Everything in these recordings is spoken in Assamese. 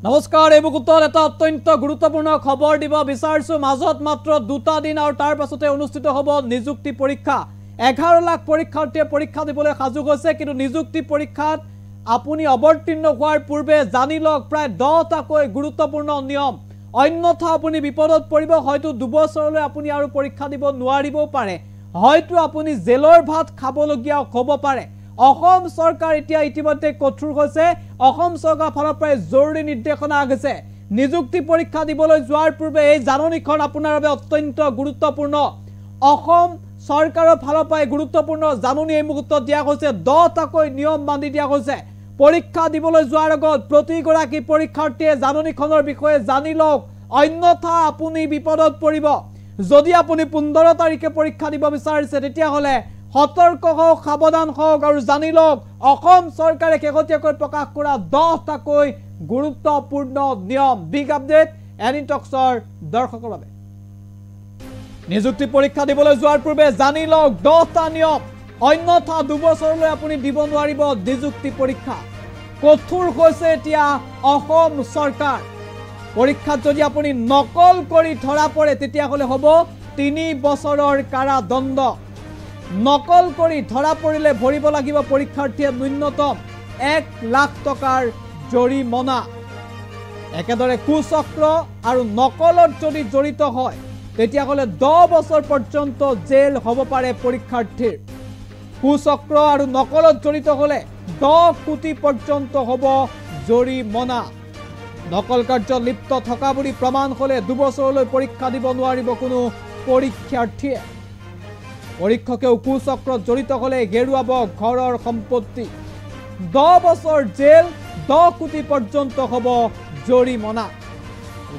নমস্কাৰ এই মুহূৰ্তত এটা অত্যন্ত গুৰুত্বপূৰ্ণ খবৰ দিব বিচাৰিছো মাজত মাত্ৰ দুটা দিন আৰু তাৰ পাছতে অনুষ্ঠিত হ'ব নিযুক্তি পৰীক্ষা 11 লাখ পৰীক্ষাৰ্থীয়ে পৰীক্ষা দিবলৈ সাজু হৈছে কিন্তু নিযুক্তি পৰীক্ষাত আপুনি অৱতীৰ্ণ হোৱাৰ পূৰ্বে জানি লওক প্ৰায় 10টাকৈ গুৰুত্বপূৰ্ণ নিয়ম অন্যথা আপুনি বিপদত পৰিব হয়তো 2 বছৰলৈ আপুনি আৰু পৰীক্ষা দিব নোৱাৰিব পাৰে হয়তো আপুনি জেলৰ ভাত খাবলগীয়া হ'ব পাৰে অসম চৰকাৰ এতিয়া ইতিমধ্যে কঠোৰ হৈছে অসম চৰকাৰ ফালৰ পৰা জৰুৰী নিৰ্দেশনা আগছে নিযুক্তি পৰীক্ষা দিবলৈ যোৱাৰ পূৰ্বে এই জাননীখন আপোনাৰ বাবে অত্যন্ত গুৰুত্বপূৰ্ণ অসম চৰকাৰৰ ফালৰ পৰা গুৰুত্বপূৰ্ণ জাননী এই মুহূৰ্তত দিয়া হৈছে 10টাকৈ নিয়ম বান্ধি দিয়া হৈছে পৰীক্ষা দিবলৈ যোৱাৰ আগত প্ৰতিগৰাকী পৰীক্ষাৰ্থীয়ে জাননীখনৰ বিষয়ে জানি লওক অন্যথা আপুনি বিপদত পৰিব যদি আপুনি 15 তাৰিখে পৰীক্ষা দিব বিচাৰিছে তেতিয়া হলে সতৰ্ক হওক সাৱধান হওক আৰু জানি লওক অসম চৰকাৰে কেগতীয়াকৈ প্ৰকাশ কৰা 10টাকৈ গুৰুত্বপূৰ্ণ নিয়ম বিগ আপডেট এনি টক্সৰ দৰ্শকৰ বাবে নিযুক্তি পৰীক্ষা দিবলৈ যোৱাৰ পূৰ্বে জানি লওক 10টা নিয়ম অন্যথা 2 বছৰলৈ আপুনি দিব নোৱাৰিব নিযুক্তি পৰীক্ষা কঠোৰ হৈছে এতিয়া অসম চৰকাৰ পৰীক্ষাত যদি আপুনি নকল কৰি ধৰা পৰে তেতিয়া হলে হ'ব 3 বছৰৰ কাৰাদণ্ড নকল কৰি ধৰা পৰিলে ভৰিব লাগিব পৰীক্ষাৰ্থীয়ে ন্যূনতম 1 লাখ টকাৰ জৰিমনা একেদৰে কুচক্ৰ আৰু নকলত যদি জড়িত হয় তেতিয়া হলে 10 বছৰ পৰ্যন্ত জেল হ'ব পাৰে পৰীক্ষাৰ্থীৰ কুচক্ৰ আৰু নকলত জড়িত হলে 10 কোটি পৰ্যন্ত হ'ব জৰিমনা নকল কাৰ্য লিপ্ত থকা বুলি প্ৰমাণ হলে 2 বছৰলৈ পৰীক্ষা দিব নোৱাৰিব কোনো পৰীক্ষাৰ্থীয়ে পৰীক্ষকে কুচক্ৰত জড়িত হলে গেৰুৱাব ঘৰৰ সম্পত্তি 10 বছৰ জেল 10 কোটি পৰ্যন্ত হ'ব জৰিমনা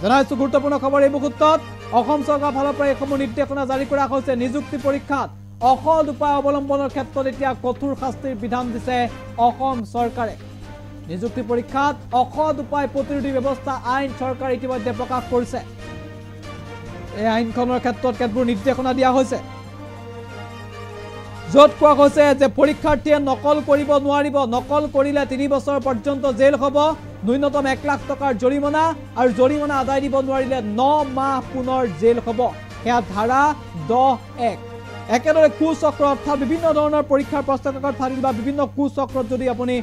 জনাইছো গুৰুত্বপূৰ্ণ খবৰ এই মুহূৰ্তত অসম চৰকাৰৰ ফালৰ পৰা এইসমূহ নিৰ্দেশনা জাৰি কৰা হৈছে নিযুক্তি পৰীক্ষাত অসৎ উপায় অৱলম্বনৰ ক্ষেত্ৰত এতিয়া কঠোৰ শাস্তিৰ বিধান দিছে অসম চৰকাৰে নিযুক্তি পৰীক্ষাত অসৎ উপায় প্ৰতিৰোধী ব্যৱস্থা আইন চৰকাৰ ইতিমধ্যে প্ৰকাশ কৰিছে এই আইনখনৰ ক্ষেত্ৰত কেতবোৰ নিৰ্দেশনা দিয়া হৈছে যত কোৱা হৈছে যে পৰীক্ষাৰ্থীয়ে নকল কৰিব নোৱাৰিব নকল কৰিলে 3 বছৰ পৰ্যন্ত জেল হ'ব ন্যূনতম 1 লাখ টকাৰ জৰিমনা আৰু জৰিমনা আদায় দিব নোৱাৰিলে 9 মাহ পুনৰ জেল হ'ব হেয়া ধাৰা 10(1) একেদৰে কুচক্ৰ অৰ্থাৎ বিভিন্ন ধৰণৰ পৰীক্ষাৰ প্ৰশ্নকাকত ফাদিল বা বিভিন্ন কুচক্ৰত যদি আপুনি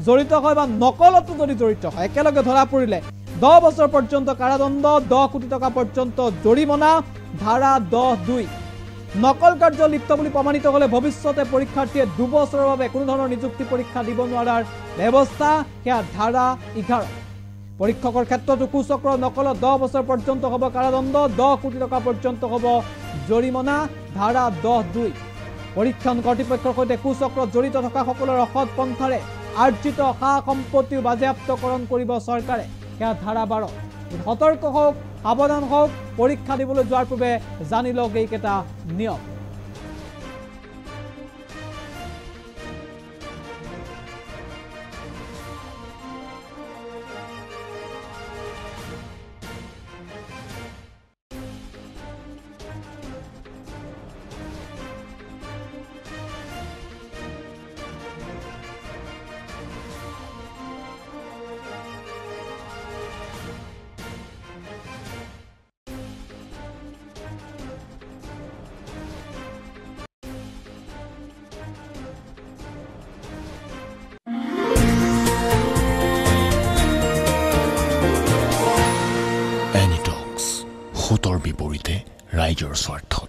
জড়িত হয় বা নকলতো যদি জড়িত হয় একেলগে ধৰা পৰিলে 10 বছৰ পৰ্যন্ত কাৰাদণ্ড 10 কোটি টকা পৰ্যন্ত জৰিমনা ধাৰা 10(2) নকল কাৰ্য লিপ্ত বুলি প্ৰমাণিত হলে ভৱিষ্যতে পৰীক্ষাৰ্থীয়ে 2 বছৰৰ বাবে কোনো ধৰণৰ নিযুক্তি পৰীক্ষা দিব নোৱাৰাৰ ব্যৱস্থা হেয়া ধাৰা 11 পৰীক্ষকৰ ক্ষেত্ৰতো কুচক্ৰ নকলত 10 বছৰ পৰ্যন্ত হ'ব কাৰাদণ্ড 10 কোটি টকা পৰ্যন্ত হ'ব জৰিমনা ধাৰা 10(2) পৰীক্ষণ কৰ্তৃপক্ষৰ সৈতে কুচক্ৰত জড়িত থকা সকলৰ অসৎ পন্থাৰে আৰ্জিত সা সম্পত্তি বাজেয়াপ্তকৰণ কৰিব চৰকাৰে হেয়া ধাৰা 12 সতৰ্ক হওক সাৱধান হওক পৰীক্ষা দিবলৈ যোৱাৰ পূৰ্বে জানি লওক এইকেইটা নিয়ম এনি টক্স, সুতৰ বিপৰীতে ৰাইজৰ স্বাৰ্থত।